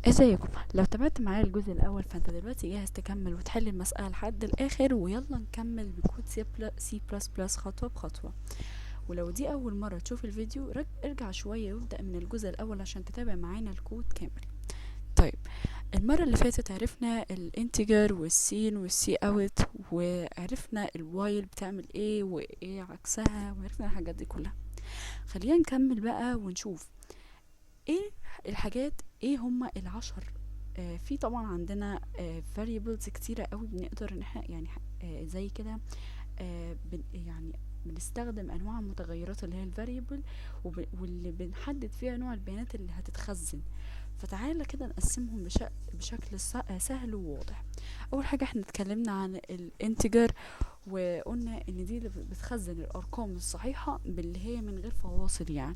ازيكم؟ لو تابعت معايا الجزء الاول فانت دلوقتي جاهز تكمل وتحل المسألة لحد الاخر، ويلا نكمل بكود سي بلس بلس خطوة بخطوة. ولو دي اول مرة تشوف الفيديو ارجع شوية وابدأ من الجزء الاول عشان تتابع معانا الكود كامل. طيب، المرة اللي فاتت عرفنا الانتجر والسين والسي اوت، وعرفنا الوايل بتعمل ايه وايه عكسها، وعرفنا الحاجات دي كلها. خلينا نكمل بقى ونشوف ايه الحاجات، ايه هما العشر. في طبعا عندنا variables كتيرة قوي بنقدر ان احنا يعني زي كده. يعني بنستخدم انواع المتغيرات اللي هي الفاريبل، واللي بنحدد فيها نوع البيانات اللي هتتخزن. فتعالى كده نقسمهم بشكل سهل وواضح. اول حاجة احنا اتكلمنا عن الانتجر، وقلنا ان دي اللي بتخزن الارقام الصحيحة باللي هي من غير فواصل يعني.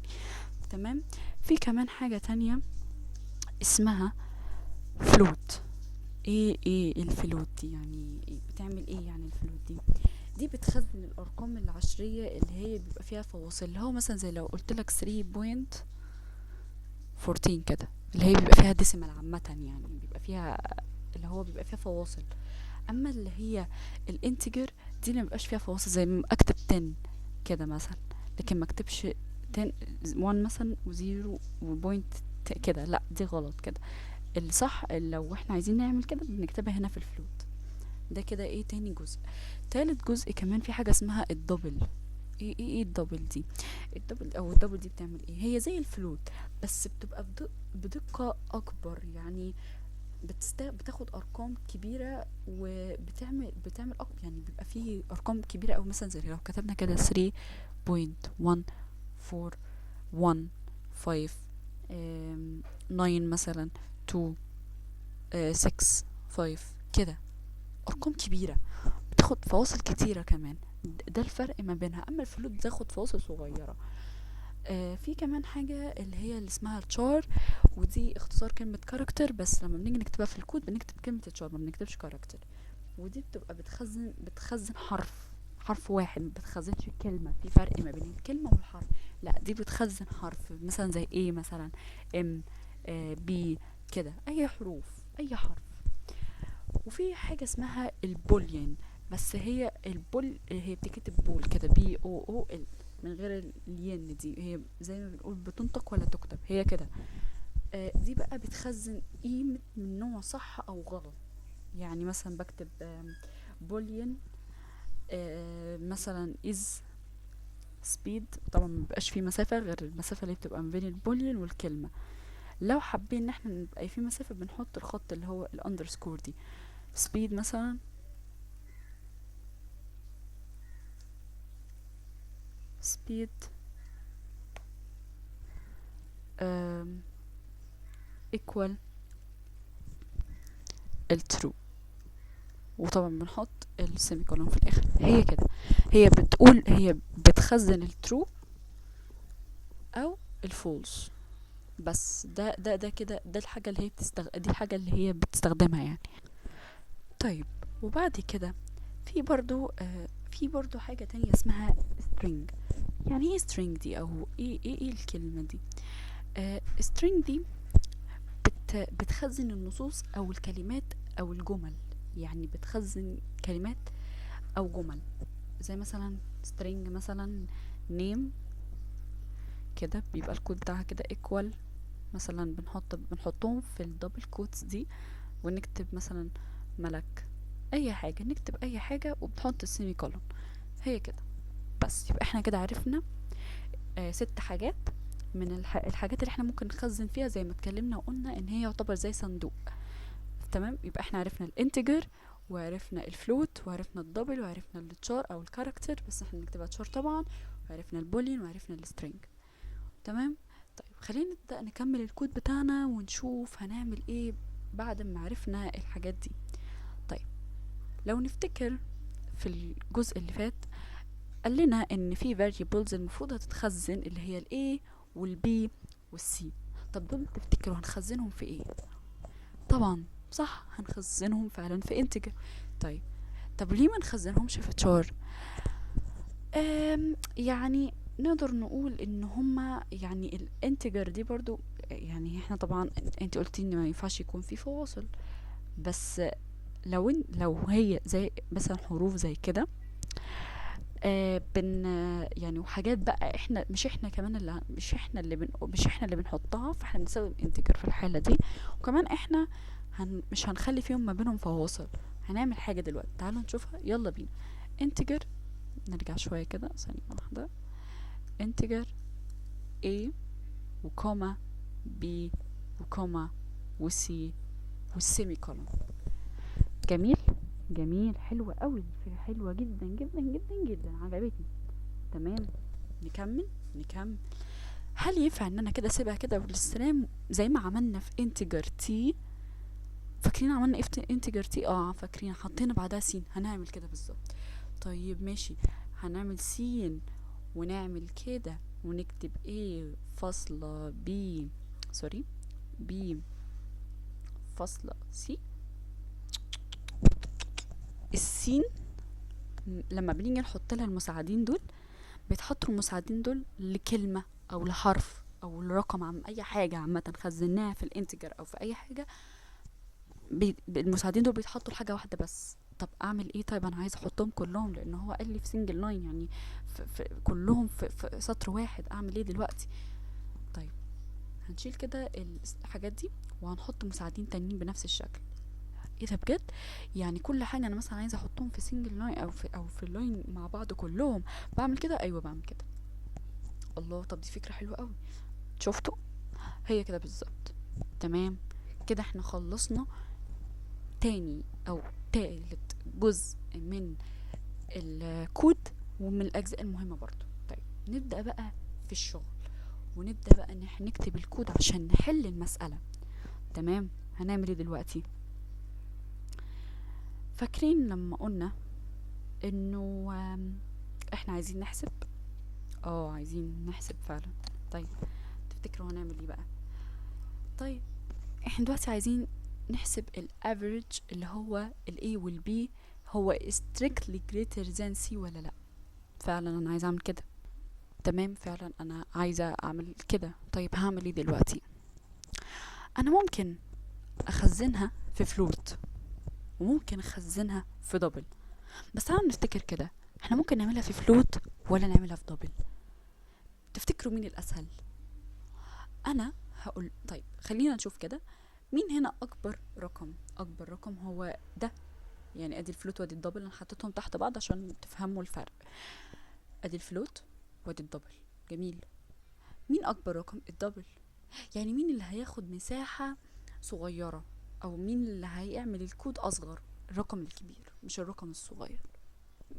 تمام. في كمان حاجة تانية اسمها فلوت. ايه الفلوت دي؟ يعني إيه بتعمل ايه يعني الفلوت دي؟ دي بتخزن الارقام العشرية اللي هي بيبقى فيها فواصل، اللي هو مثلا زي لو قلت لك 3.14 كده، اللي هي بيبقى فيها ديسيمال عامة، يعني بيبقى فيها اللي هو بيبقى فيها فواصل. اما اللي هي الانتجر دي اللي مبيبقاش فيها فواصل، زي ما اكتب 10 كده مثلا، لكن ما اكتبش 10 1 مثلا وزيرو وبوينت كده، لا دي غلط كده. الصح لو احنا عايزين نعمل كده بنكتبها هنا في الفلوت. ده كده ايه تاني جزء. تالت جزء كمان في حاجة اسمها الدبل. ايه الدبل دي؟ الدبل دي بتعمل ايه؟ هي زي الفلوت بس بتبقى بدقة اكبر يعني. بتاخد ارقام كبيرة بتعمل يعني بيبقى فيه ارقام كبيرة اوي، مثلا زي لو كتبنا كده 3.141 9 مثلا 2 6 5 كده، ارقام كبيره بتاخد فواصل كتيره كمان. ده الفرق ما بينها. اما الفلوت بتاخد فواصل صغيره. في كمان حاجه اللي هي اللي اسمها التشار، ودي اختصار كلمه كاركتر، بس لما بنيجي نكتبها في الكود بنكتب كلمه تشار، ما بنكتبش كاركتر. ودي بتبقى بتخزن حرف واحد، ما بتخزنش كلمه. في فرق ما بين الكلمه والحرف. لا، دي بتخزن حرف مثلا زي ايه، مثلا ام، بي كده، اي حروف، اي حرف. وفي حاجة اسمها البوليان، بس هي هي بتكتب بول كده، BOOL، من غير الين دي. هي زي ما بنقول بتنطق ولا تكتب، هي كده. دي بقى بتخزن قيمة من نوع صح او غلط. يعني مثلا بكتب بوليان مثلا is speed، طبعا مبقاش في مسافة غير المسافة اللي بتبقى ما بين البوليان والكلمة. لو حابين ان احنا نبقى في مسافة بنحط الخط اللي هو الاندرسكور دي. speed مثلا speed equal الترو، وطبعا بنحط السيمي كولون في الاخر. هي كده، هي بتقول هي بتخزن الترو او الفولس. بس ده كده، ده الحاجة اللي هي دي الحاجة اللي هي بتستخدمها يعني. طيب، وبعد كده في برضو حاجة تانية اسمها string. يعني ايه string دي، او ايه الكلمة دي؟ string دي بتخزن النصوص او الكلمات او الجمل. يعني بتخزن كلمات او جمل، زي مثلا string مثلا name كده، بيبقى الكود بتاعها كده equal مثلا. بنحطهم في الدبل كوتس دي، ونكتب مثلا ملك، اي حاجة، نكتب اي حاجة وبنحط السيمي كولون. هي كده. بس يبقى احنا كده عرفنا 6 حاجات من الحاجات اللي احنا ممكن نخزن فيها، زي ما اتكلمنا وقلنا ان هي يعتبر زي صندوق. تمام. يبقى احنا عرفنا الانتجر، وعرفنا الفلوت، وعرفنا الدبل، وعرفنا التشار او الكاركتر، بس احنا نكتبها تشار طبعا، وعرفنا البولين، وعرفنا السترينج. تمام. طيب، خلينا نبدأ نكمل الكود بتاعنا ونشوف هنعمل ايه بعد ما عرفنا الحاجات دي. طيب، لو نفتكر في الجزء اللي فات قال لنا ان في variables المفروض هتتخزن، اللي هي ال A وال B وال C. طب دول تفتكروا هنخزنهم في ايه؟ طبعا صح، هنخزنهم فعلا في انتجر. طيب، طب ليه ما نخزنهمش في تشار؟ يعني نقدر نقول ان هما يعني الانتجر دي برضو يعني احنا طبعا انت قلتي ان ما ينفعش يكون في فواصل، بس لو هي زي مثلا حروف زي كده، بن يعني وحاجات بقى احنا مش احنا كمان اللي مش احنا اللي بنحطها، فاحنا بنستخدم انتجر في الحالة دي. وكمان احنا مش هنخلي فيهم ما بينهم فواصل. هنعمل حاجة دلوقتي، تعالوا نشوفها، يلا بينا. انتجر، نرجع شوية كده ثانية واحدة. انتجر A وكوما B وكوما وسي والسيمي كولون. جميل جميل، حلوة قوي، حلوة جدا جدا جدا جدا، عجبتني. تمام، نكمل. هل ينفع ان انا كده اسيبها كده والاستلام زي ما عملنا في انتجر تي؟ فاكرين عملنا ايه في انتجر تي؟ فاكرين حطينا بعدها سين، هنعمل كده بالظبط. طيب ماشي، هنعمل سين ونعمل كده ونكتب ايه فاصلة بي، سوري، بي فاصلة سي. السين لما بنيجي نحط لها المساعدين دول، بيتحطوا المساعدين دول لكلمة او لحرف او لرقم، عم اي حاجة عامة خزناها في الانتجر او في اي حاجة، المساعدين دول بيتحطوا لحاجة واحدة بس. طب اعمل ايه؟ طيب انا عايزه احطهم كلهم، لان هو قال لي في سنجل لاين، يعني كلهم في سطر واحد. اعمل ايه دلوقتي؟ طيب هنشيل كده الحاجات دي وهنحط مساعدين تانيين بنفس الشكل. ايه ده بجد؟ يعني كل حاجه انا مثلا عايزه احطهم في سنجل لاين او في اللاين مع بعض كلهم، بعمل كده؟ ايوه بعمل كده. الله، طب دي فكره حلوه قوي. شفتوا؟ هي كده بالظبط. تمام، كده احنا خلصنا تاني او تالت جزء من الكود ومن الاجزاء المهمه برضو. طيب نبدا بقى في الشغل، ونبدا بقى ان احنا نكتب الكود عشان نحل المساله. تمام، هنعمل ايه دلوقتي؟ فاكرين لما قلنا انه احنا عايزين نحسب؟ عايزين نحسب فعلا. طيب تفتكروا هنعمل ايه بقى؟ طيب احنا دلوقتي عايزين نحسب الافريج اللي هو ال A وال B، هو strictly greater than C ولا لا. فعلا انا عايزه اعمل كده. تمام، فعلا انا عايزه اعمل كده. طيب هعمل ايه دلوقتي؟ انا ممكن اخزنها في فلوت وممكن اخزنها في دبل، بس تعالوا نفتكر كده، احنا ممكن نعملها في فلوت ولا نعملها في دبل؟ تفتكروا مين الاسهل؟ انا هقول طيب خلينا نشوف كده، مين هنا اكبر رقم هو ده. يعني ادي الفلوت وادي الدبل، انا حطيتهم تحت بعض عشان تفهموا الفرق. ادي الفلوت وادي الدبل. جميل، مين اكبر رقم؟ الدبل. يعني مين اللي هياخد مساحة صغيرة، او مين اللي هيعمل الكود اصغر؟ الرقم الكبير مش الرقم الصغير.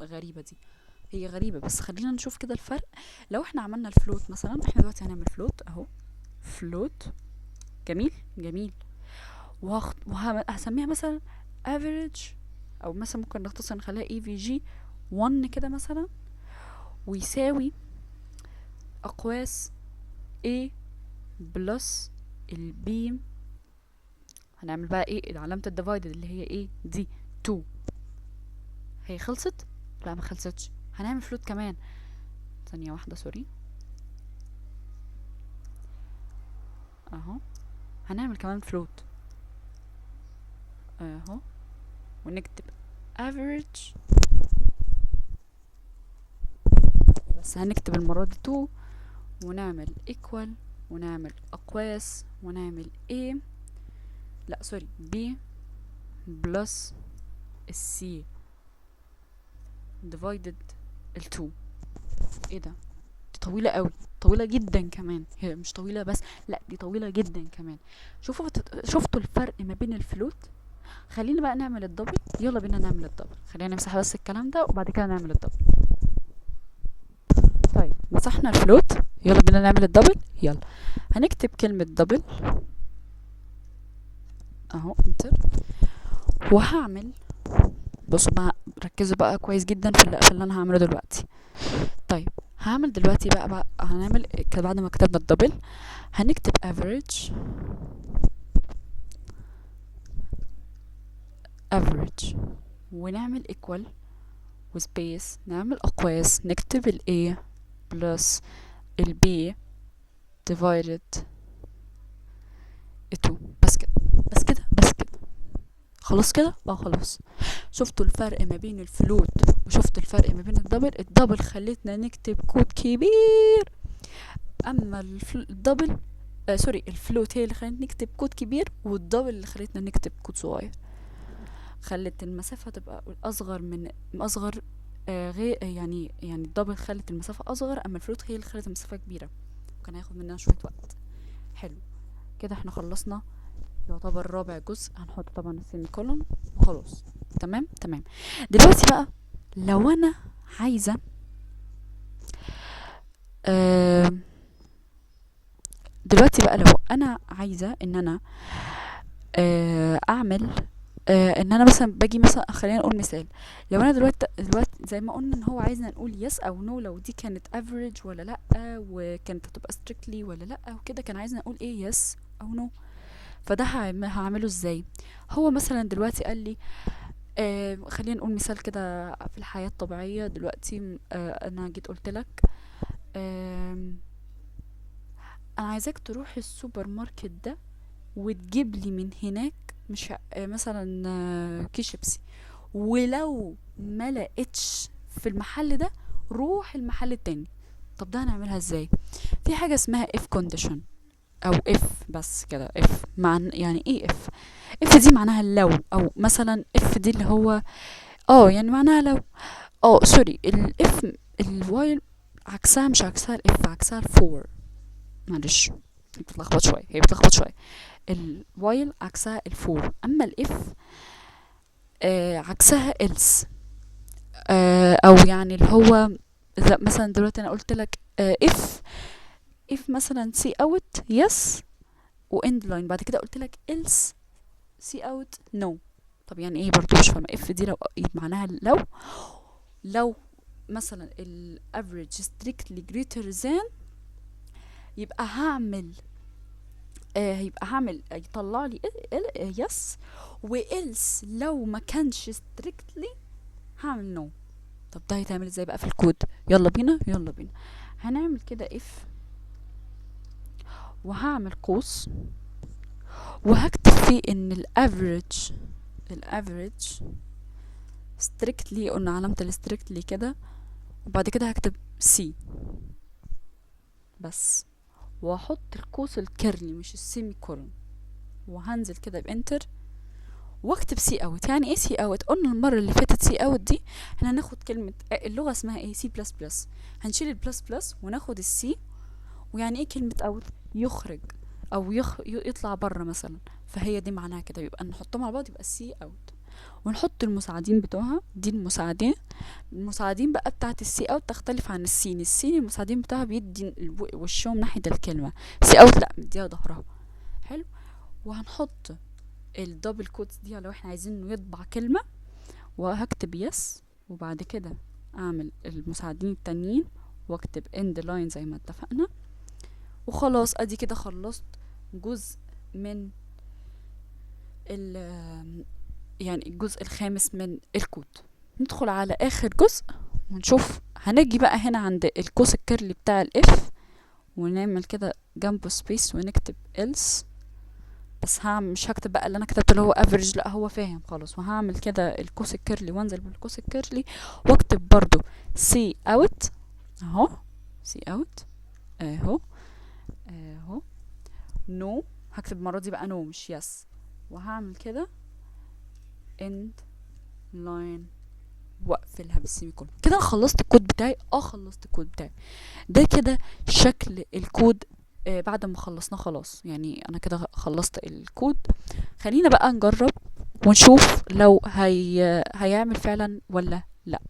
غريبة دي، هي غريبة، بس خلينا نشوف كده الفرق. لو احنا عملنا الفلوت مثلا، احنا دلوقتي هنعمل فلوت اهو، فلوت. جميل. وهسميها مثلا average، او مثلا ممكن نختصر نخليها EVG 1 كده مثلا، ويساوي اقواس A بلس البي. هنعمل بقى ايه علامة الديفايدد اللي هي ايه دي 2. هي خلصت؟ لا ما خلصتش، هنعمل فلوت كمان. ثانية واحدة سوري، اهو هنعمل كمان فلوت اهو، ونكتب average، بس هنكتب المرة دي 2، ونعمل equal، ونعمل اقواس، ونعمل A، لا سوري B بلس C divided 2. ايه ده؟ دي طويلة قوي، طويلة جدا كمان. هي مش طويلة بس، لا دي طويلة جدا كمان. شفتوا الفرق ما بين الفلوت؟ خلينا بقى نعمل الدبل، يلا بينا نعمل الدبل. خلينا نمسح بس الكلام ده وبعد كده نعمل الدبل. طيب مسحنا الفلوت، يلا بينا نعمل الدبل. يلا هنكتب كلمة دبل اهو، انتر، وهعمل، بصوا بقى ركزوا بقى كويس جدا في اللي انا هعمله دلوقتي. طيب هعمل دلوقتي بقى هنعمل كده بعد ما كتبنا الدبل، هنكتب average ونعمل equal وسبيس، نعمل اقواس، نكتب ال A plus ال B divided اتو. بس كده بس كده بس كده. خلاص كده، خلاص. شفتوا الفرق ما بين الفلوت وشفتوا الفرق ما بين الدبل خلتنا نكتب كود كبير، اما الدبل سوري الفلوت هي اللي خلتنا نكتب كود كبير، والدبل اللي خلتنا نكتب كود صغير. خلت المسافة تبقى اصغر من اصغر غير يعني الدبل خلت المسافة اصغر، اما الفلوت هي اللي خلت المسافة كبيرة، وكان هياخد مننا شوية وقت. حلو كده، احنا خلصنا يعتبر رابع جزء. هنحط طبعا السيمي كولون وخلاص. تمام تمام. دلوقتي بقى لو انا عايزة آه دلوقتي بقى لو انا عايزة ان انا اعمل ان انا مثلا باجي مثلا، خلينا نقول مثال. لو انا دلوقتي زي ما قلنا ان هو عايزنا نقول يس او نو، لو دي كانت افريج ولا لا، وكانت هتبقى strictly ولا لا وكده، كان عايزنا نقول ايه يس او نو. فده هعمله ازاي؟ هو مثلا دلوقتي قال لي خلينا نقول مثال كده في الحياة الطبيعية. دلوقتي انا جيت قلت لك انا عايزاك تروح السوبر ماركت ده وتجيب لي من هناك مش مثلا كيس شيبسي، ولو ما لقيتش في المحل ده روح المحل التاني. طب ده هنعملها ازاي؟ في حاجة اسمها if condition او if، بس كده if. يعني ايه if؟ if دي معناها لو، او مثلا if دي اللي هو يعني معناها لو. سوري، الاف الوايل عكسها، مش عكسها الاف، عكسها الفور. معلش هي بتلخبط شويه. الوايل عكسها الفور، اما الاف عكسها else. او يعني اللي هو مثلا دلوقتي انا قلت لك if مثلا see out yes و end line، بعد كده قلت لك else see out no. طب يعني ايه؟ برضو مش فاهمه. if دي لو معناها لو مثلا ال average strictly greater than، يبقى هعمل يطلع لي yes، و else لو ما كانش strictly هعمل no. طب ده هيتعمل ازاي بقى في الكود؟ يلا بينا هنعمل كده if، وهعمل قوس وهكتب فيه ان الافريج strictly، قلنا علامة strictly كده، وبعد كده هكتب C بس، واحط القوس الكيرلي مش السيمي كولون، وهنزل كده بانتر واكتب سي اوت. يعني ايه سي اوت؟ قلنا المره اللي فاتت سي اوت دي احنا هناخد كلمه اللغه اسمها ايه؟ سي بلس بلس. هنشيل البلس بلس وناخد السي. ويعني ايه كلمه اوت؟ يخرج او يطلع بره مثلا. فهي دي معناها كده، يبقى نحطهم على بعض يبقى سي اوت. ونحط المساعدين بتوعها، دي المساعدين بقى بتاعت السي اوت تختلف عن السين المساعدين بتاعها بيدي وشهم ناحيه الكلمه، سي اوت لا مديها ظهرها. حلو. وهنحط الدبل كوتس دي لو احنا عايزين انه يطبع كلمه، وهكتب يس، وبعد كده اعمل المساعدين التانيين واكتب اند لاين زي ما اتفقنا. وخلاص ادي كده خلصت جزء من يعني الجزء الخامس من الكود. ندخل على اخر جزء ونشوف. هنجي بقى هنا عند القوس الكيرلي بتاع الاف، ونعمل كده جنبه سبيس ونكتب else. بس مش هكتب بقى اللي انا كتبته اللي هو average، لا هو فاهم خلاص. وهعمل كده القوس الكيرلي وانزل بالقوس الكيرلي واكتب برضو see out اهو، see out اهو no. هكتب المرة دي بقى no مش yes. وهعمل كده end line واقفلها بالسيمي كولون. كده انا خلصت الكود بتاعي. خلصت الكود بتاعي ده كده شكل الكود بعد ما خلصنا خلاص. يعني انا كده خلصت الكود. خلينا بقى نجرب ونشوف لو هيعمل فعلا ولا لا.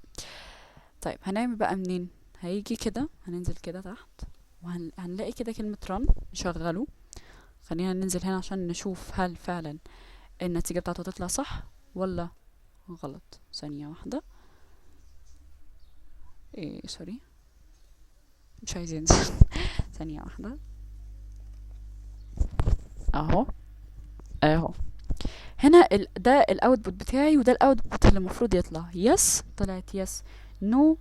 طيب هنعمل بقى منين؟ هيجي كده، هننزل كده تحت وهنلاقي كده كلمة run نشغله. خلينا ننزل هنا عشان نشوف هل فعلا النتيجة بتاعته تطلع صح ولا غلط. ثانية واحدة. سوري مش عايز ينزل. ثانية واحدة. اهو هنا ده الاوتبوت بتاعي، وده الاوتبوت اللي المفروض يطلع. يس طلعت يس، نو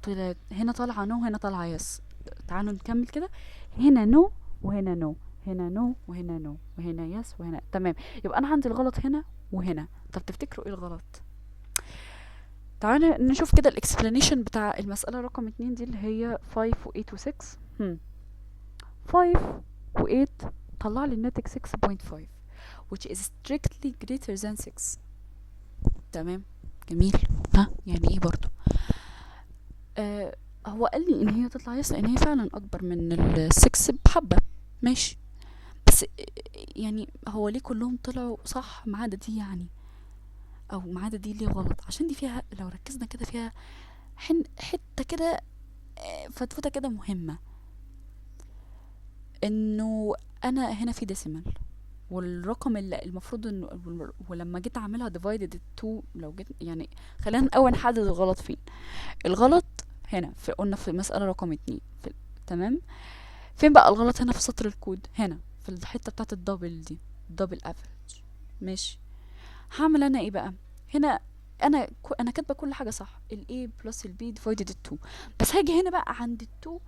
طلعت هنا طالعه نو، هنا طالعه يس. تعالوا نكمل كده. هنا نو وهنا نو، هنا نو وهنا نو وهنا يس وهنا تمام. يبقى انا عندي الغلط هنا وهنا. طب تفتكروا ايه الغلط؟ تعالى نشوف كده الاكسبلانيشن بتاع المسألة رقم 2 دي اللي هي 5 و 8 و 6. 5 و 8 طلع لي الناتج 6.5 which is strictly greater than 6. تمام جميل. ها يعني ايه برضو؟ هو قال لي ان هي تطلع يس لان هي فعلا اكبر من ال6 بحبة. ماشي، بس يعني هو ليه كلهم طلعوا صح ما عدا دي يعني؟ او ما عدا دي ليه غلط؟ عشان دي فيها لو ركزنا كده فيها حتة كده فتفوتة كده مهمة، انه انا هنا في ديسيمال والرقم اللي المفروض انه ولما جيت اعملها divided 2 لو جيت يعني خلينا الاول نحدد الغلط فين. الغلط هنا في قلنا في مسألة رقم 2 تمام. فين بقى الغلط؟ هنا في سطر الكود، هنا في الحتة بتاعت الدبل دي، الدبل افريج. ماشي، هعمل انا ايه بقى هنا؟ انا كاتبه كل حاجه صح، ال a plus ال b divided ال 2، بس هاجي هنا بقى عند ال 2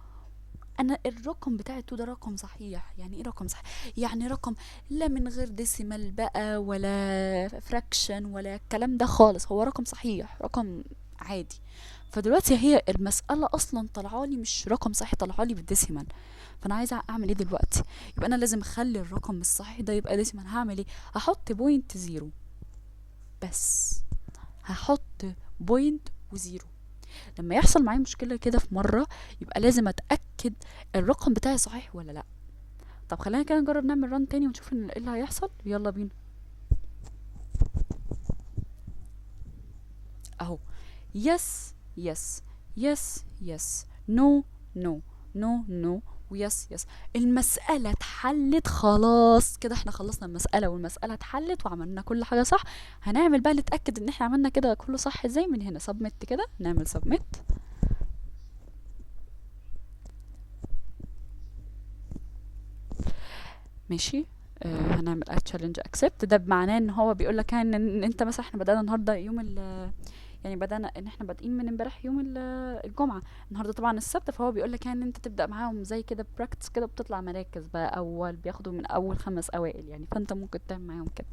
انا الرقم بتاع ال 2 ده رقم صحيح. يعني ايه رقم صحيح؟ يعني رقم لا من غير ديسيمال بقى ولا فراكشن ولا الكلام ده خالص، هو رقم صحيح، رقم عادي. فدلوقتي هي المسألة أصلا طلعالي مش رقم صحيح، طلعالي بالديسيمال. فأنا عايزة أعمل إيه دلوقتي؟ يبقى أنا لازم أخلي الرقم الصحيح ده يبقى ديسيمال. هعمل إيه؟ هحط بوينت زيرو بس، هحط بوينت وزيرو. لما يحصل معايا مشكلة كده في مرة يبقى لازم أتأكد الرقم بتاعي صحيح ولا لأ. طب خلينا كده نجرب نعمل ران تاني ونشوف ايه اللي هيحصل. يلا بينا اهو. يس يس يس يس نو نو نو نو ويس يس. المسألة اتحلت خلاص كده، احنا خلصنا المسألة والمسألة اتحلت وعملنا كل حاجة صح. هنعمل بقى نتأكد ان احنا عملنا كده كله صح ازاي؟ من هنا سبميت كده، نعمل سبميت. ماشي. هنعمل add challenge accept. ده بمعناه ان هو بيقول لك ان انت مثلا احنا بدأنا النهارده يوم يعني بدأنا ان احنا بادئين من امبارح يوم الجمعة، النهارده طبعا السبت، فهو بيقول لك ان انت تبدأ معاهم زي كده براكتس كده، بتطلع مراكز بقى اول بياخدوا من اول 5 اوائل يعني، فانت ممكن تعمل معاهم كده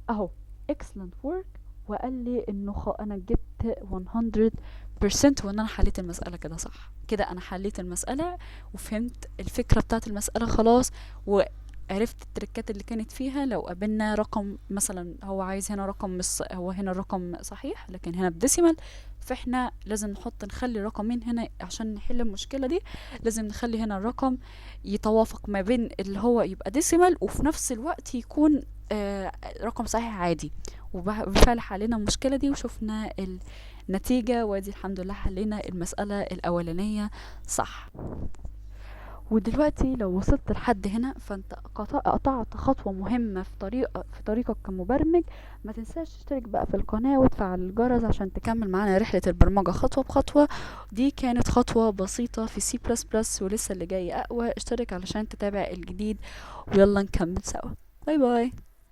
اهو. excellent work. وقال لي انه انا جبت 100% وان انا حليت المسألة كده صح. كده انا حليت المسألة وفهمت الفكرة بتاعت المسألة خلاص، وعرفت التركات اللي كانت فيها. لو قابلنا رقم مثلا هو عايز هنا رقم هو هنا الرقم صحيح لكن هنا بديسيمال، فاحنا لازم نخلي رقمين هنا عشان نحل المشكلة دي. لازم نخلي هنا الرقم يتوافق ما بين اللي هو يبقى ديسيمال وفي نفس الوقت يكون رقم صحيح عادي. وبالفعل حلينا المشكلة دي وشفنا النتيجة، وادي الحمد لله حلينا المسألة الأولانية صح. ودلوقتي لو وصلت لحد هنا فانت قطعت خطوة مهمة في طريقك كمبرمج. ما تنساش تشترك بقى في القناة وتفعل الجرس عشان تكمل معانا رحلة البرمجة خطوة بخطوة. دي كانت خطوة بسيطة في سي بلس بلس ولسه اللي جاي أقوى. اشترك علشان تتابع الجديد ويلا نكمل سوا. باي باي.